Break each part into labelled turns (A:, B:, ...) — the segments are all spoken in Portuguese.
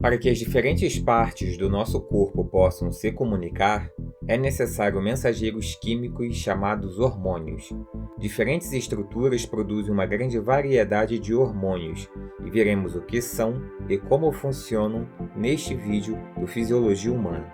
A: Para que as diferentes partes do nosso corpo possam se comunicar, é necessário mensageiros químicos chamados hormônios. Diferentes estruturas produzem uma grande variedade de hormônios, e veremos o que são e como funcionam neste vídeo do Fisiologia Humana.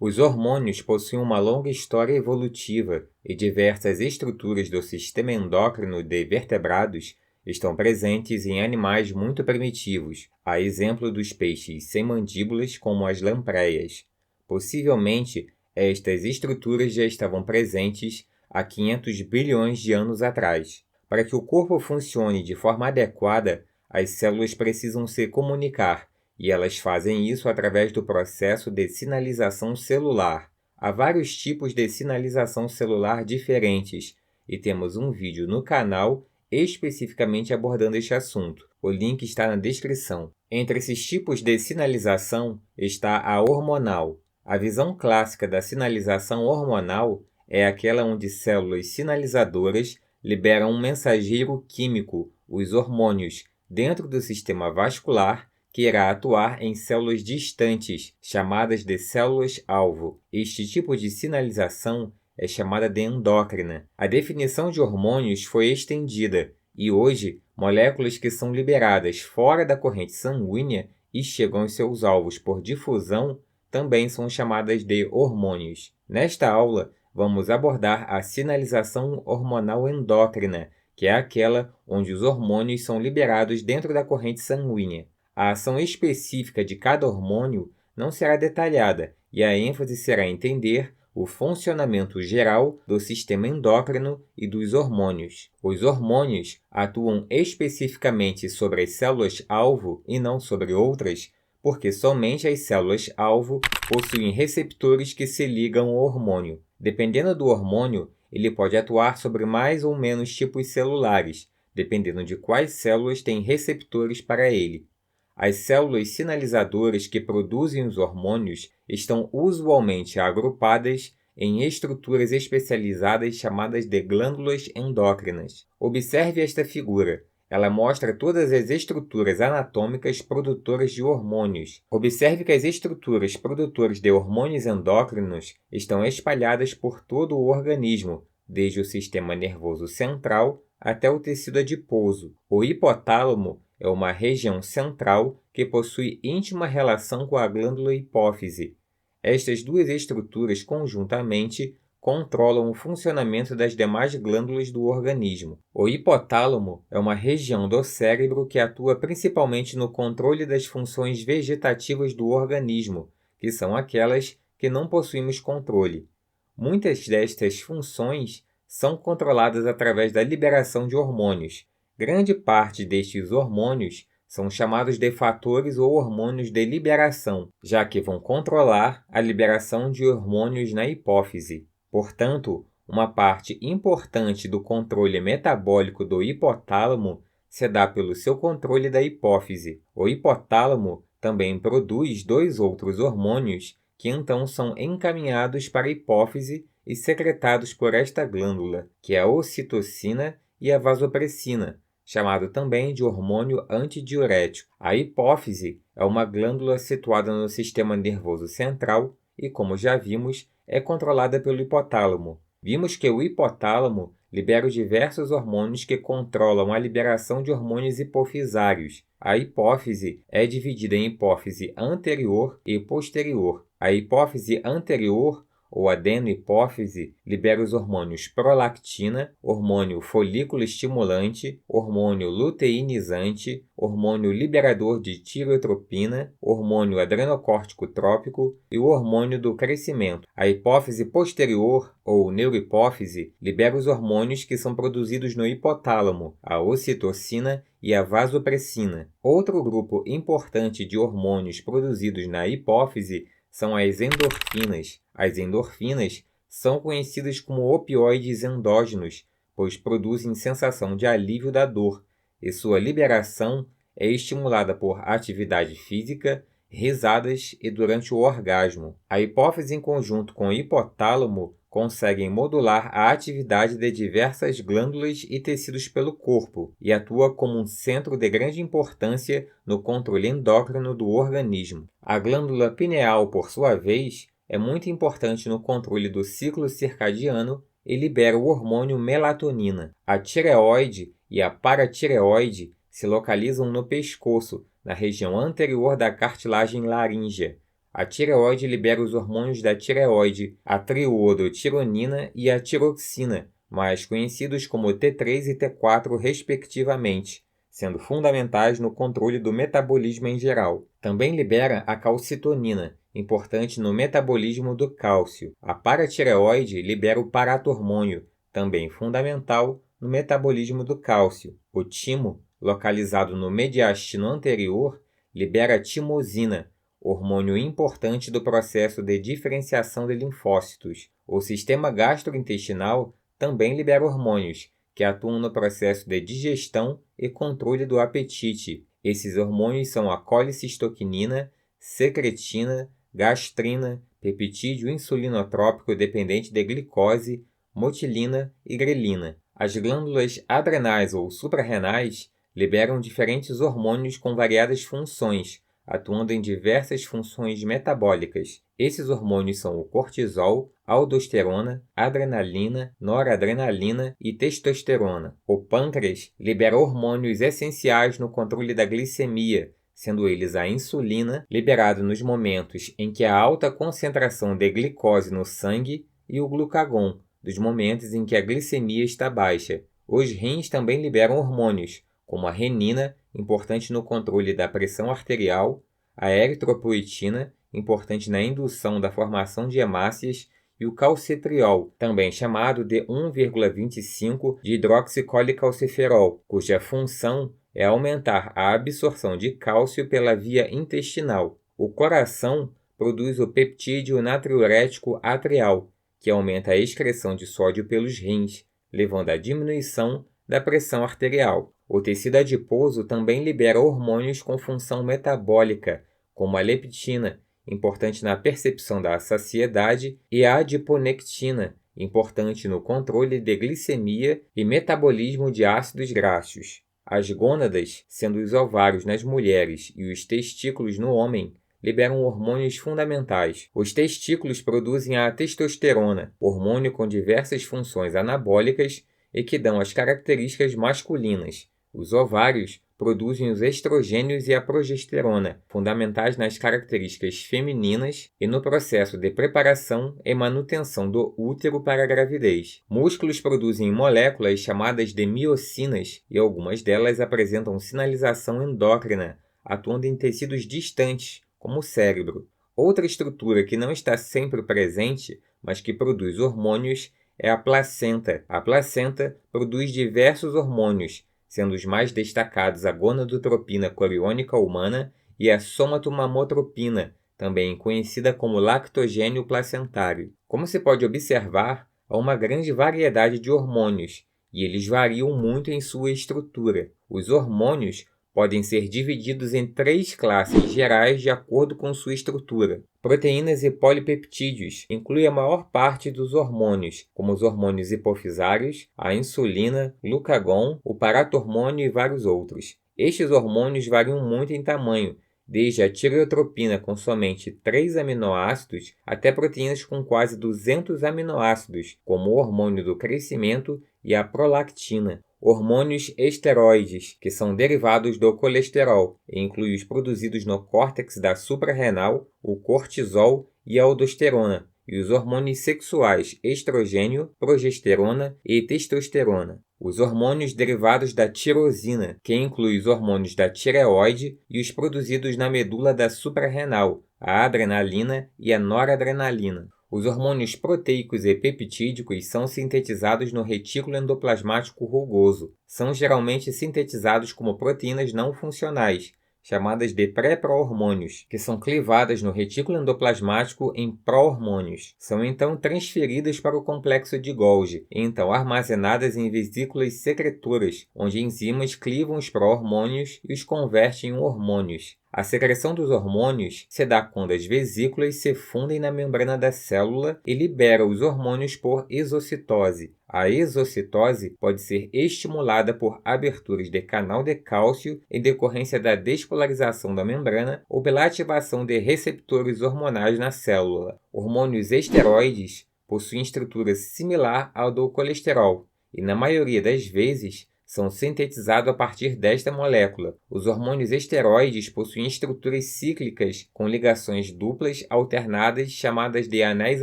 A: Os hormônios possuem uma longa história evolutiva e diversas estruturas do sistema endócrino de vertebrados estão presentes em animais muito primitivos, a exemplo dos peixes sem mandíbulas como as lampreias. Possivelmente, estas estruturas já estavam presentes há 500 bilhões de anos atrás. Para que o corpo funcione de forma adequada, as células precisam se comunicar, e elas fazem isso através do processo de sinalização celular. Há vários tipos de sinalização celular diferentes, e temos um vídeo no canal especificamente abordando este assunto. O link está na descrição. Entre esses tipos de sinalização está a hormonal. A visão clássica da sinalização hormonal é aquela onde células sinalizadoras liberam um mensageiro químico, os hormônios, dentro do sistema vascular, que irá atuar em células distantes, chamadas de células-alvo. Este tipo de sinalização é chamada de endócrina. A definição de hormônios foi estendida e hoje, moléculas que são liberadas fora da corrente sanguínea e chegam aos seus alvos por difusão também são chamadas de hormônios. Nesta aula, vamos abordar a sinalização hormonal endócrina, que é aquela onde os hormônios são liberados dentro da corrente sanguínea. A ação específica de cada hormônio não será detalhada e a ênfase será em entender o funcionamento geral do sistema endócrino e dos hormônios. Os hormônios atuam especificamente sobre as células-alvo e não sobre outras, porque somente as células-alvo possuem receptores que se ligam ao hormônio. Dependendo do hormônio, ele pode atuar sobre mais ou menos tipos celulares, dependendo de quais células têm receptores para ele. As células sinalizadoras que produzem os hormônios estão usualmente agrupadas em estruturas especializadas chamadas de glândulas endócrinas. Observe esta figura. Ela mostra todas as estruturas anatômicas produtoras de hormônios. Observe que as estruturas produtoras de hormônios endócrinos estão espalhadas por todo o organismo, desde o sistema nervoso central até o tecido adiposo. O hipotálamo é uma região central que possui íntima relação com a glândula hipófise. Estas duas estruturas conjuntamente controlam o funcionamento das demais glândulas do organismo. O hipotálamo é uma região do cérebro que atua principalmente no controle das funções vegetativas do organismo, que são aquelas que não possuímos controle. Muitas destas funções são controladas através da liberação de hormônios. Grande parte destes hormônios são chamados de fatores ou hormônios de liberação, já que vão controlar a liberação de hormônios na hipófise. Portanto, uma parte importante do controle metabólico do hipotálamo se dá pelo seu controle da hipófise. O hipotálamo também produz dois outros hormônios que então são encaminhados para a hipófise e secretados por esta glândula, que é a ocitocina e a vasopressina, chamado também de hormônio antidiurético. A hipófise é uma glândula situada no sistema nervoso central e, como já vimos, é controlada pelo hipotálamo. Vimos que o hipotálamo libera diversos hormônios que controlam a liberação de hormônios hipofisários. A hipófise é dividida em hipófise anterior e posterior. A hipófise anterior ou adenohipófise libera os hormônios prolactina, hormônio folículo estimulante, hormônio luteinizante, hormônio liberador de tireotropina, hormônio adrenocórtico trópico e o hormônio do crescimento. A hipófise posterior ou neurohipófise libera os hormônios que são produzidos no hipotálamo, a ocitocina e a vasopressina. Outro grupo importante de hormônios produzidos na hipófise são as endorfinas. As endorfinas são conhecidas como opioides endógenos, pois produzem sensação de alívio da dor, e sua liberação é estimulada por atividade física, risadas e durante o orgasmo. A hipófise, em conjunto com o hipotálamo, conseguem modular a atividade de diversas glândulas e tecidos pelo corpo e atua como um centro de grande importância no controle endócrino do organismo. A glândula pineal, por sua vez, é muito importante no controle do ciclo circadiano e libera o hormônio melatonina. A tireoide e a paratireoide se localizam no pescoço, na região anterior da cartilagem laríngea. A tireoide libera os hormônios da tireoide, a triiodotironina e a tiroxina, mais conhecidos como T3 e T4 respectivamente, sendo fundamentais no controle do metabolismo em geral. Também libera a calcitonina, importante no metabolismo do cálcio. A paratireoide libera o paratormônio, também fundamental no metabolismo do cálcio. O timo, localizado no mediastino anterior, libera a timosina, hormônio importante do processo de diferenciação de linfócitos. O sistema gastrointestinal também libera hormônios, que atuam no processo de digestão e controle do apetite. Esses hormônios são a colicistoquinina, secretina, gastrina, peptídeo insulinotrópico dependente de glicose, motilina e grelina. As glândulas adrenais ou suprarrenais liberam diferentes hormônios com variadas funções, atuando em diversas funções metabólicas. Esses hormônios são o cortisol, aldosterona, adrenalina, noradrenalina e testosterona. O pâncreas libera hormônios essenciais no controle da glicemia, sendo eles a insulina, liberada nos momentos em que há alta concentração de glicose no sangue, e o glucagon, dos momentos em que a glicemia está baixa. Os rins também liberam hormônios, como a renina, importante no controle da pressão arterial, a eritropoetina, importante na indução da formação de hemácias, e o calcitriol, também chamado de 1,25 de hidroxicolecalciferol, cuja função é aumentar a absorção de cálcio pela via intestinal. O coração produz o peptídeo natriurético atrial, que aumenta a excreção de sódio pelos rins, levando à diminuição da pressão arterial. O tecido adiposo também libera hormônios com função metabólica, como a leptina, importante na percepção da saciedade, e a adiponectina, importante no controle de glicemia e metabolismo de ácidos graxos. As gônadas, sendo os ovários nas mulheres e os testículos no homem, liberam hormônios fundamentais. Os testículos produzem a testosterona, hormônio com diversas funções anabólicas e que dão as características masculinas. Os ovários produzem os estrogênios e a progesterona, fundamentais nas características femininas e no processo de preparação e manutenção do útero para a gravidez. Músculos produzem moléculas chamadas de miocinas e algumas delas apresentam sinalização endócrina, atuando em tecidos distantes, como o cérebro. Outra estrutura que não está sempre presente, mas que produz hormônios, é a placenta. A placenta produz diversos hormônios, sendo os mais destacados a gonadotropina coriônica humana e a somatomamotropina, também conhecida como lactogênio placentário. Como se pode observar, há uma grande variedade de hormônios, e eles variam muito em sua estrutura. Os hormônios podem ser divididos em 3 classes gerais de acordo com sua estrutura. Proteínas e polipeptídeos incluem a maior parte dos hormônios, como os hormônios hipofisários, a insulina, glucagon, o paratormônio e vários outros. Estes hormônios variam muito em tamanho, desde a tireotropina com somente 3 aminoácidos até proteínas com quase 200 aminoácidos, como o hormônio do crescimento e a prolactina. Hormônios esteroides, que são derivados do colesterol, e incluem os produzidos no córtex da suprarrenal, o cortisol e a aldosterona, e os hormônios sexuais estrogênio, progesterona e testosterona. Os hormônios derivados da tirosina, que inclui os hormônios da tireoide e os produzidos na medula da suprarrenal, a adrenalina e a noradrenalina. Os hormônios proteicos e peptídicos são sintetizados no retículo endoplasmático rugoso. São geralmente sintetizados como proteínas não funcionais, chamadas de pré-prohormônios, que são clivadas no retículo endoplasmático em pró-hormônios. São então transferidas para o complexo de Golgi, e então armazenadas em vesículas secretoras, onde enzimas clivam os pró-hormônios e os convertem em hormônios. A secreção dos hormônios se dá quando as vesículas se fundem na membrana da célula e liberam os hormônios por exocitose. A exocitose pode ser estimulada por aberturas de canal de cálcio em decorrência da despolarização da membrana ou pela ativação de receptores hormonais na célula. Hormônios esteroides possuem estrutura similar ao do colesterol e, na maioria das vezes, são sintetizados a partir desta molécula. Os hormônios esteroides possuem estruturas cíclicas com ligações duplas alternadas chamadas de anéis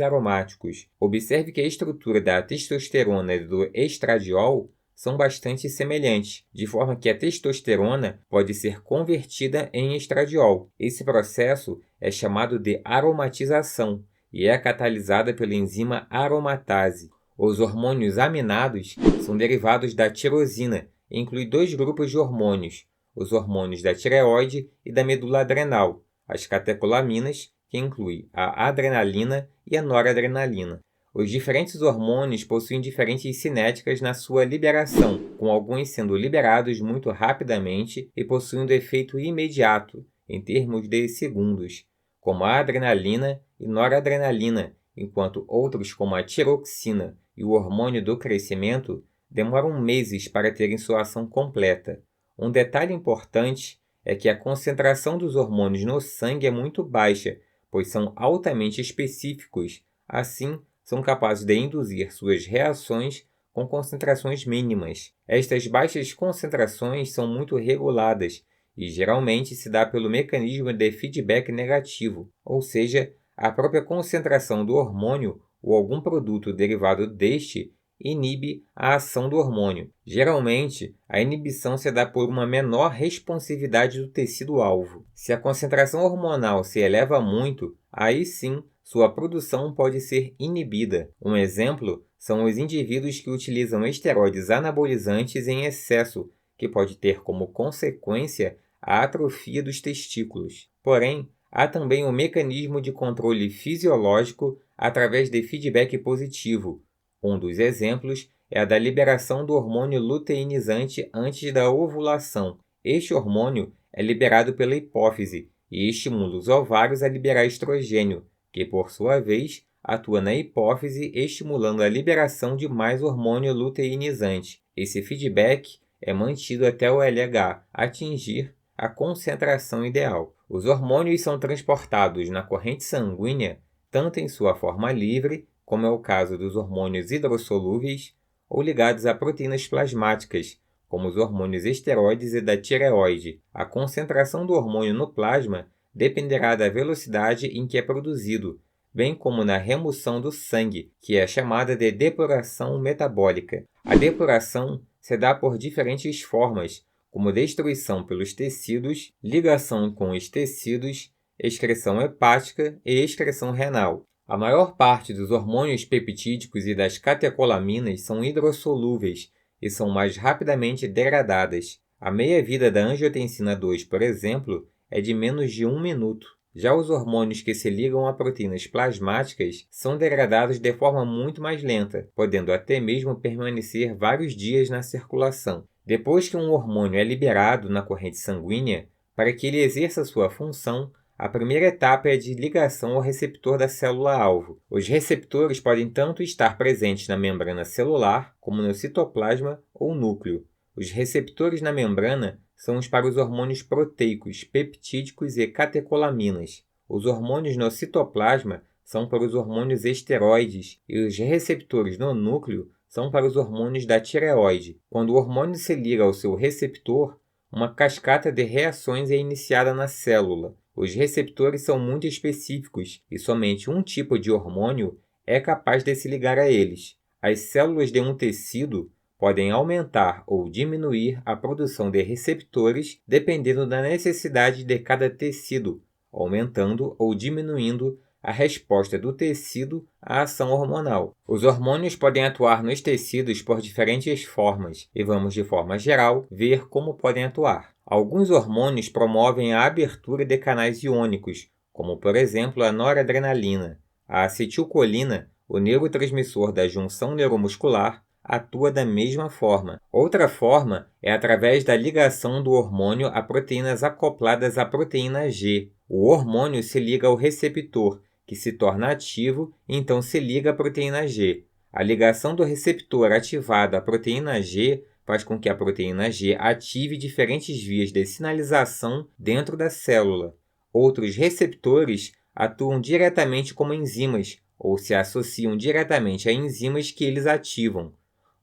A: aromáticos. Observe que a estrutura da testosterona e do estradiol são bastante semelhantes, de forma que a testosterona pode ser convertida em estradiol. Esse processo é chamado de aromatização e é catalisada pela enzima aromatase. Os hormônios aminados são derivados da tirosina e incluem dois grupos de hormônios, os hormônios da tireoide e da medula adrenal, as catecolaminas, que incluem a adrenalina e a noradrenalina. Os diferentes hormônios possuem diferentes cinéticas na sua liberação, com alguns sendo liberados muito rapidamente e possuindo efeito imediato, em termos de segundos, como a adrenalina e noradrenalina, enquanto outros, como a tiroxina e o hormônio do crescimento, demoram meses para terem sua ação completa. Um detalhe importante é que a concentração dos hormônios no sangue é muito baixa, pois são altamente específicos, assim, são capazes de induzir suas reações com concentrações mínimas. Estas baixas concentrações são muito reguladas e geralmente se dá pelo mecanismo de feedback negativo, ou seja, a própria concentração do hormônio ou algum produto derivado deste inibe a ação do hormônio. Geralmente, a inibição se dá por uma menor responsividade do tecido-alvo. Se a concentração hormonal se eleva muito, aí sim sua produção pode ser inibida. Um exemplo são os indivíduos que utilizam esteroides anabolizantes em excesso, que pode ter como consequência a atrofia dos testículos. Porém, há também um mecanismo de controle fisiológico através de feedback positivo. Um dos exemplos é a da liberação do hormônio luteinizante antes da ovulação. Este hormônio é liberado pela hipófise e estimula os ovários a liberar estrogênio, que, por sua vez, atua na hipófise estimulando a liberação de mais hormônio luteinizante. Esse feedback é mantido até o LH atingir a concentração ideal. Os hormônios são transportados na corrente sanguínea tanto em sua forma livre, como é o caso dos hormônios hidrossolúveis, ou ligados a proteínas plasmáticas, como os hormônios esteroides e da tireoide. A concentração do hormônio no plasma dependerá da velocidade em que é produzido, bem como na remoção do sangue, que é chamada de depuração metabólica. A depuração se dá por diferentes formas, como destruição pelos tecidos, ligação com os tecidos, excreção hepática e excreção renal. A maior parte dos hormônios peptídicos e das catecolaminas são hidrossolúveis e são mais rapidamente degradadas. A meia-vida da angiotensina 2, por exemplo, é de menos de 1 minuto. Já os hormônios que se ligam a proteínas plasmáticas são degradados de forma muito mais lenta, podendo até mesmo permanecer vários dias na circulação. Depois que um hormônio é liberado na corrente sanguínea, para que ele exerça sua função, a primeira etapa é a de ligação ao receptor da célula-alvo. Os receptores podem tanto estar presentes na membrana celular, como no citoplasma ou núcleo. Os receptores na membrana são os para os hormônios proteicos, peptídicos e catecolaminas. Os hormônios no citoplasma são para os hormônios esteroides e os receptores no núcleo são para os hormônios da tireoide. Quando o hormônio se liga ao seu receptor, uma cascata de reações é iniciada na célula. Os receptores são muito específicos e somente um tipo de hormônio é capaz de se ligar a eles. As células de um tecido podem aumentar ou diminuir a produção de receptores dependendo da necessidade de cada tecido, aumentando ou diminuindo a resposta do tecido à ação hormonal. Os hormônios podem atuar nos tecidos por diferentes formas e vamos, de forma geral, ver como podem atuar. Alguns hormônios promovem a abertura de canais iônicos, como por exemplo a noradrenalina. A acetilcolina, o neurotransmissor da junção neuromuscular, atua da mesma forma. Outra forma é através da ligação do hormônio a proteínas acopladas à proteína G. O hormônio se liga ao receptor, que se torna ativo e então se liga à proteína G. A ligação do receptor ativado à proteína G faz com que a proteína G ative diferentes vias de sinalização dentro da célula. Outros receptores atuam diretamente como enzimas ou se associam diretamente a enzimas que eles ativam.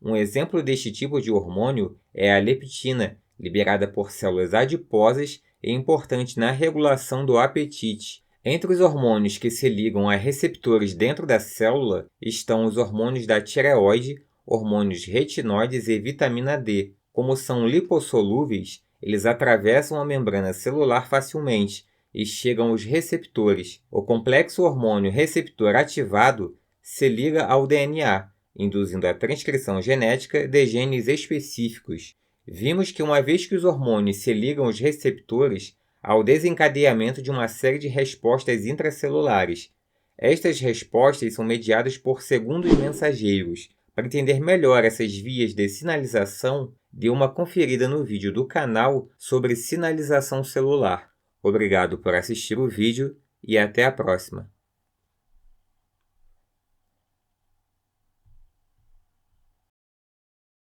A: Um exemplo deste tipo de hormônio é a leptina, liberada por células adiposas e importante na regulação do apetite. Entre os hormônios que se ligam a receptores dentro da célula estão os hormônios da tireoide, hormônios retinoides e vitamina D. Como são lipossolúveis, eles atravessam a membrana celular facilmente e chegam aos receptores. O complexo hormônio receptor ativado se liga ao DNA, induzindo a transcrição genética de genes específicos. Vimos que uma vez que os hormônios se ligam aos receptores, há o desencadeamento de uma série de respostas intracelulares. Estas respostas são mediadas por segundos mensageiros. Para entender melhor essas vias de sinalização, dê uma conferida no vídeo do canal sobre sinalização celular. Obrigado por assistir o vídeo e até a próxima!